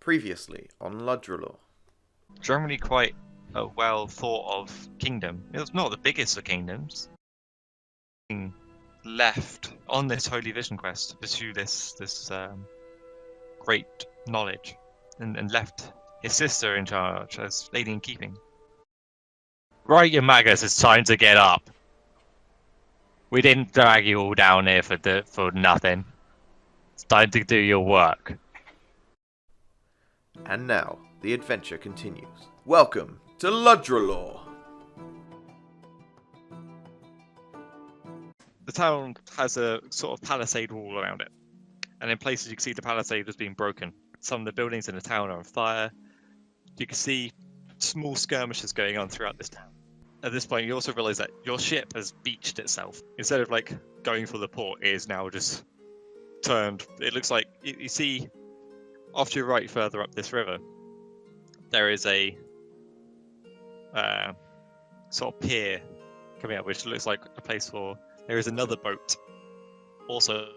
Previously on Ludroelor. Generally quite a well thought of kingdom. It was not the biggest of kingdoms. Left on this holy vision quest to pursue this great knowledge, and left his sister in charge as lady in keeping. Right, you maggots, it's time to get up. We didn't drag you all down here for nothing. It's time to do your work. And now, the adventure continues. Welcome to Ludroelor! The town has a sort of palisade wall around it, and in places you can see the palisade has been broken. Some of the buildings in the town are on fire. You can see small skirmishes going on throughout this town. At this point, you also realize that your ship has beached itself. Instead of going for the port, it is now just turned. It looks like you see off to your right, further up this river, there is a sort of pier coming up, which looks like a place for. There is another boat also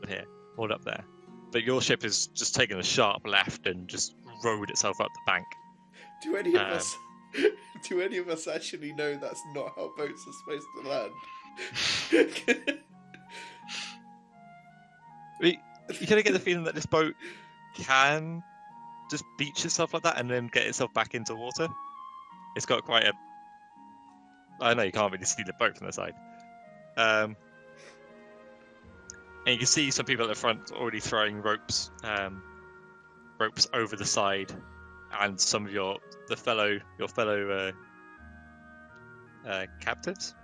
here, moored up there. But your ship is just taken a sharp left and just rowed itself up the bank. Do any of us actually know that's not how boats are supposed to land? You kind of get the feeling that this boat can just beach itself like that and then get itself back into water. It's got quite a... I know you can't really see the boat from the side. And you can see some people at the front already throwing ropes over the side, and some of your fellow captives,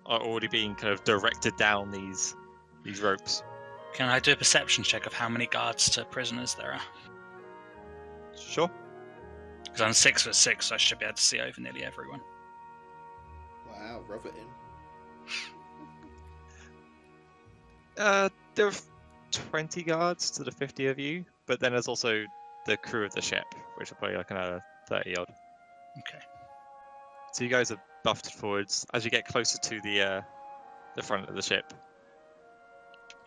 are already being kind of directed down these ropes. Can I do a perception check of how many guards to prisoners there are? Sure. Because I'm 6'6", so I should be able to see over nearly everyone. Wow, rub it in. There are 20 guards to the 50 of you, but then there's also the crew of the ship, which are probably like another 30 odd. Okay. So you guys are buffed forwards. As you get closer to the front of the ship,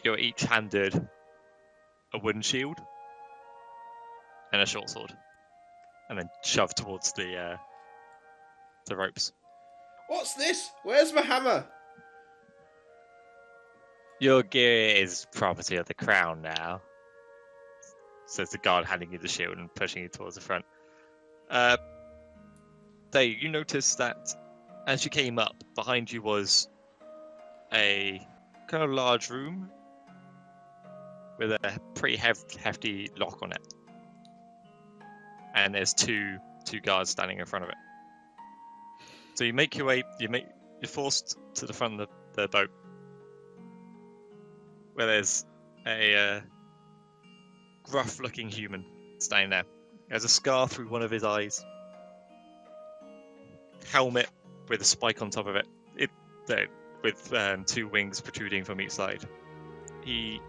you're each handed a wooden shield and a short sword, and then shoved towards the ropes. What's this? Where's my hammer? Your gear is property of the crown now, says the guard, handing you the shield and pushing you towards the front. You notice that as you came up, behind you was a kind of large room with a pretty hefty lock on it, and there's two guards standing in front of it. So you make your way. You're forced to the front of the boat, where there's a gruff-looking human standing there. There's a scar through one of his eyes. Helmet with a spike on top of it. With two wings protruding from each side. He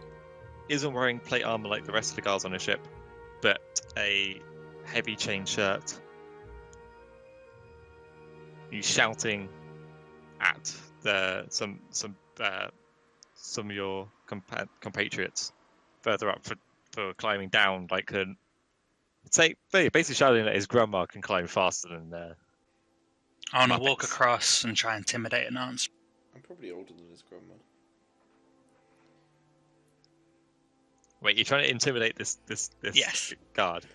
isn't wearing plate armor like the rest of the guards on his ship, but a heavy chain shirt. He's shouting at some of your compatriots further up for climbing down. Basically shouting that his grandma can climb faster than. I want to walk across and try and intimidate an answer. I'm probably older than his grandma. Wait, you're trying to intimidate this Yes. guard?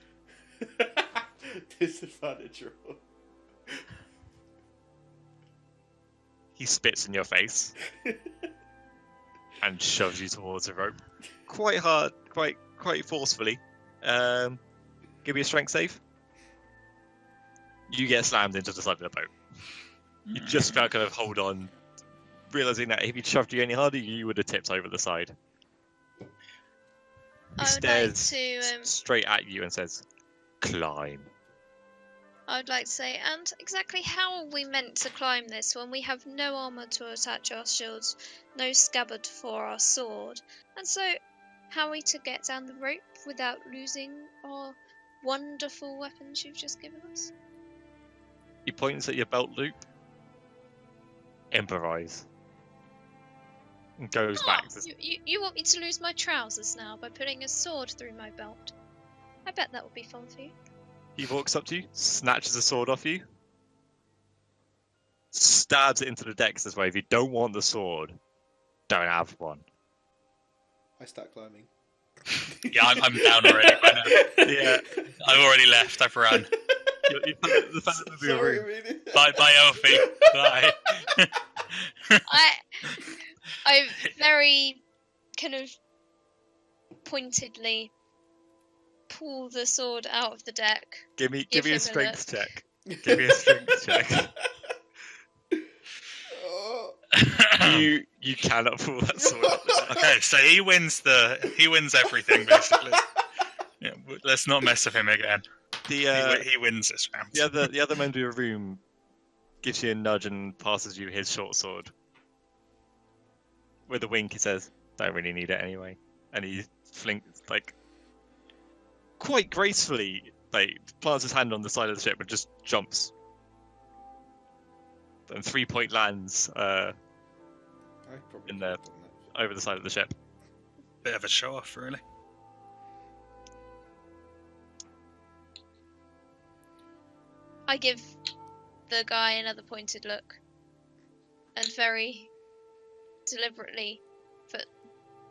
Disadvantage roll. He spits in your face and shoves you towards a rope, quite hard, quite forcefully. Give me a strength save. You get slammed into the side of the boat. You just about kind of hold on, realizing that if he'd shoved you any harder, you would have tipped over the side. He stares straight at you and says, "Climb." I would like to say, and exactly how are we meant to climb this when we have no armour to attach our shields, no scabbard for our sword? And so, how are we to get down the rope without losing our wonderful weapons you've just given us? He points at your belt loop. Improvise. and goes back. To... You want me to lose my trousers now by putting a sword through my belt? I bet that would be fun for you. He walks up to you, snatches a sword off you, stabs it into the deck this way. If you don't want the sword, don't have one. I start climbing. Yeah, I'm down already. I know. Yeah, I've already left. I've run. the fact that we were Sorry, really? Bye, Elfie. Bye. I very kind of pointedly pull the sword out of the deck. give me Give a him a strength look. check. Give me a strength check. Oh. You cannot pull that sword out the deck. Okay, so he wins everything basically. Yeah, let's not mess with him again. He wins this round. The other member of the room gives you a nudge and passes you his short sword. With a wink, he says, "Don't really need it anyway." And he flinks quite gracefully, plants his hand on the side of the ship and just jumps. And 3-point lands I probably in there. could've done that. over the side of the ship. Bit of a show off, really. I give the guy another pointed look and very deliberately put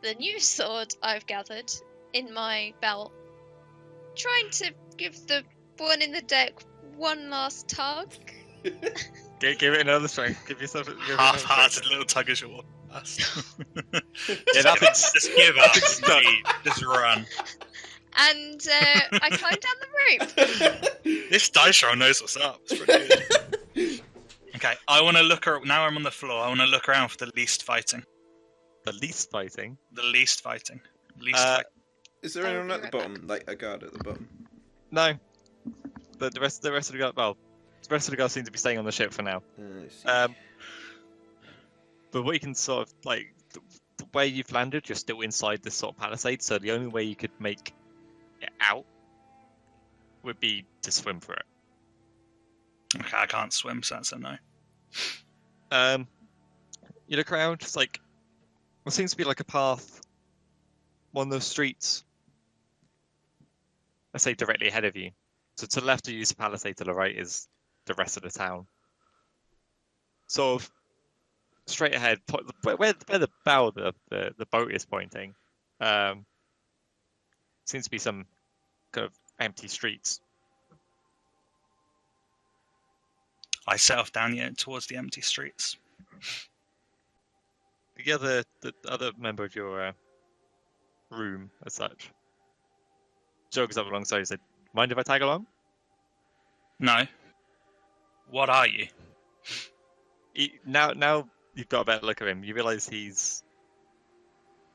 the new sword I've gathered in my belt, trying to give the one in the deck one last tug. Give it another strength. Give yourself Half-hearted little tug as you walk past. Yeah, nothing's Just give up. stuck. Just run. And I climb down the rope. This dice roll knows what's up. It's pretty good. Okay, I want to look. Now I'm on the floor. I want to look around for the least fighting. The least fighting. The least fighting. Least fighting. Is there I'll anyone be at the right bottom, like a guard at the bottom? No. The rest of the guys. Well, the rest of the guys seem to be staying on the ship for now. I see. But what you can sort of the way you've landed, you're still inside this sort of palisade. So the only way you could make it out would be to swim for it. Okay, I can't swim, so that's a no. You look around, it's like there seems to be like a path, one of those streets. I say directly ahead of you. So to the left of you is the palisade, to the right is the rest of the town. Sort of straight ahead, where the bow of the boat is pointing, seems to be some kind of empty streets. I set off down towards the empty streets. The other member of your room, as such, jogs up alongside you and said, "Mind if I tag along?" No. What are you? Now you've got a better look at him. You realise he's...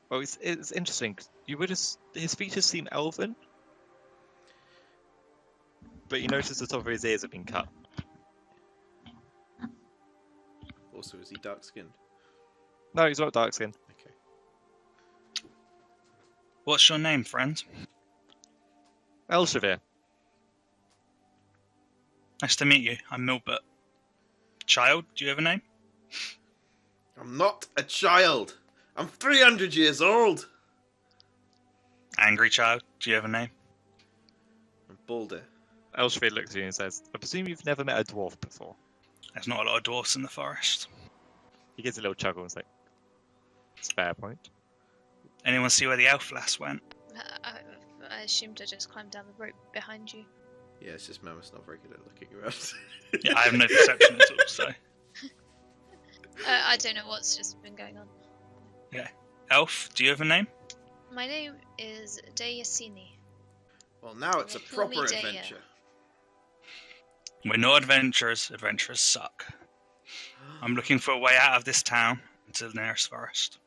Well, it's interesting. You would his features seem elven, but you notice the top of his ears have been cut. Also, is he dark skinned? No, he's not dark skinned. Okay. What's your name, friend? Elshavir. Nice to meet you. I'm Milbert. Child, do you have a name? I'm not a child. I'm 300 years old. Angry child, do you have a name? I'm Balder. Elshavir looks at you and says, "I presume you've never met a dwarf before." There's not a lot of dwarfs in the forest. He gives a little chuckle and says, "It's a fair point." Anyone see where the elf lass went? I assumed I just climbed down the rope behind you. Yeah, it's just Mammoth's not very good at looking around. Yeah, I have no perception at all, so. I don't know what's just been going on. Elf, do you have a name? My name is Deyasini. Well, now it's a Call me proper Daya. adventure. We're not adventurers. Adventurers suck. I'm looking for a way out of this town to the nearest forest.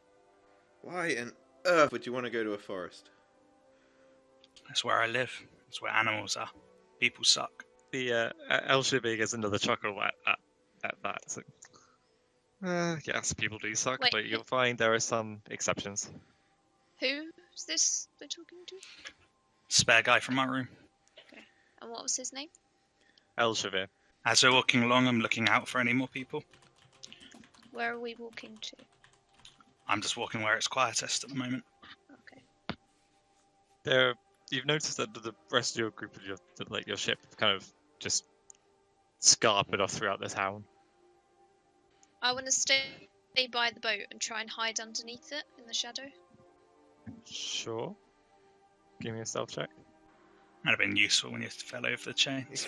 Why on earth would you want to go to a forest? That's where I live. That's where animals are. People suck. The Elshavir gets another chuckle at that. It's like, yes, people do suck, Wait. but you'll find there are some exceptions. Who's this we're talking to? Spare guy from my room. And what was his name? Elshavir. As we're walking along, I'm looking out for any more people. Where are we walking to? I'm just walking where it's quietest at the moment. Okay. You've noticed that the rest of your group of your ship kind of just scarpered off throughout the town. I want to stay by the boat and try and hide underneath it in the shadow. Sure. Give me a stealth check. Might have been useful when you fell over the chains.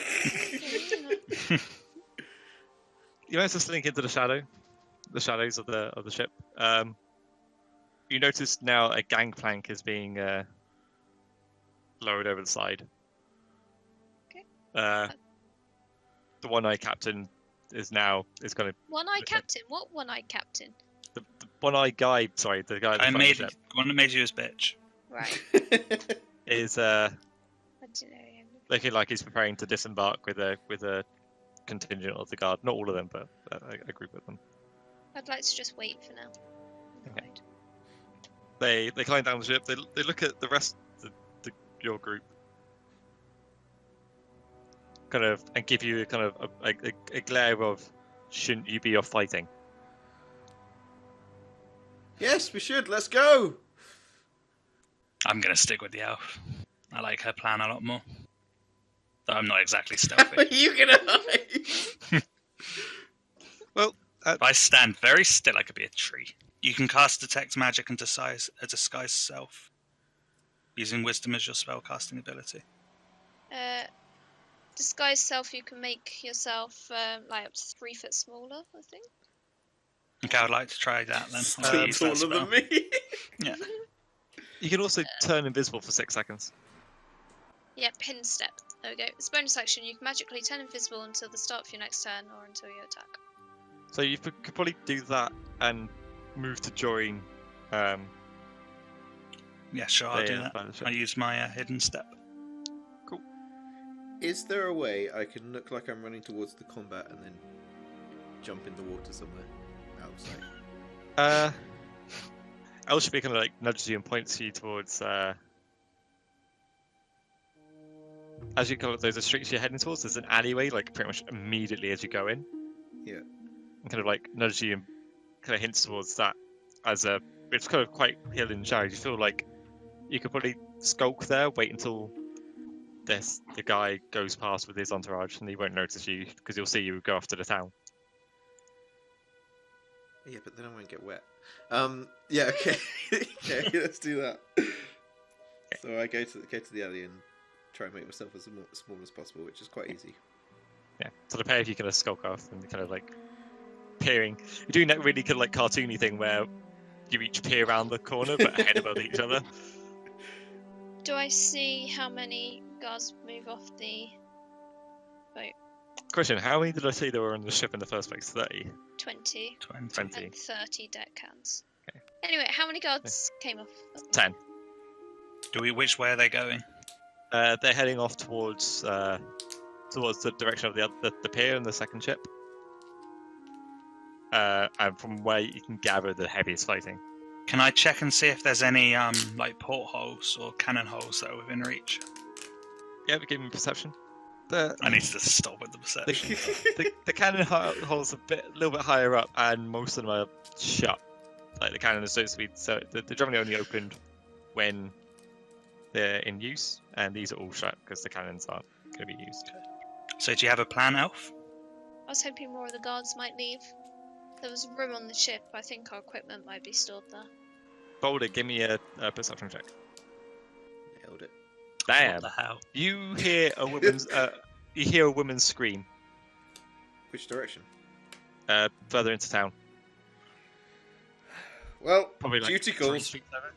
You manage to slink into the shadows of the ship. You notice now a gangplank is being lowered over the side. Okay. The one-eyed captain is going to. One-eyed captain? What one-eyed captain? The one-eyed guy. Sorry, the guy. I made one that made you his bitch. Right. Is I don't know. looking like he's preparing to disembark with a contingent of the guard. Not all of them, but a group of them. I'd like to just wait for now. Okay. Right. They climb down the ship. They look at the rest of your group, kind of, and give you a kind of a glare of, shouldn't you be off fighting? Yes, we should. Let's go. I'm going to stick with the elf. I like her plan a lot more. Though I'm not exactly How are stealthy. you gonna hide? Well, If I stand very still, I could be a tree. You can cast Detect Magic and disguise self, using Wisdom as your spellcasting ability. Disguise self, you can make yourself like up to 3 foot smaller, I think. Okay, I'd like to try that then. I'll Still use that taller spell. than me. Yeah. you can also turn invisible for 6 seconds. Yeah, pin step. There we go. It's a bonus action. You can magically turn invisible until the start of your next turn or until you attack. So you could probably do that and move to join. Yeah, sure, I'll do the that. I'll use my hidden step. Is there a way I can look like I'm running towards the combat and then jump in the water somewhere outside? El should be kind of like nudges you and points you towards. As you go, there's a street you're heading towards. There's an alleyway, like pretty much immediately as you go in. Yeah. And kind of like nudges you and kind of hints towards that. It's kind of quite hill and shallow. You feel like you could probably skulk there, wait until the guy goes past with his entourage, and he won't notice you because he'll see you go off to the town. Yeah, but then I won't get wet. Yeah, okay. Okay, let's do that. So I go to the alley and try and make myself as small as possible, which is quite easy. Yeah. So the pair of you kind of skulk off and kind of like peering. You're doing that really kind of like cartoony thing where you each peer around the corner but head above each other. Do I see how many guards move off the boat? Question: how many did I say there were on the ship in the first place? 30. 20 20. and 30 deck hands. Okay. Anyway, how many guards came off? 10. Which way are they going? They're heading off towards the direction of the pier and the second ship. And from where you can gather the heaviest fighting. Can I check and see if there's any like portholes or cannon holes that are within reach? Yeah, but give me perception. I need to stop with the perception. The cannon holes a little bit higher up, and most of them are shut. Like the cannons don't speed, so they're generally only opened when they're in use, and these are all shut because the cannons aren't going to be used. So do you have a plan, Elf? I was hoping more of the guards might leave. There was room on the ship. I think our equipment might be stored there. Boulder, give me a perception check. Nailed it. Damn! What the hell? You hear a woman's scream Which direction? further into town. Well, Probably like duty 3 calls. streets over.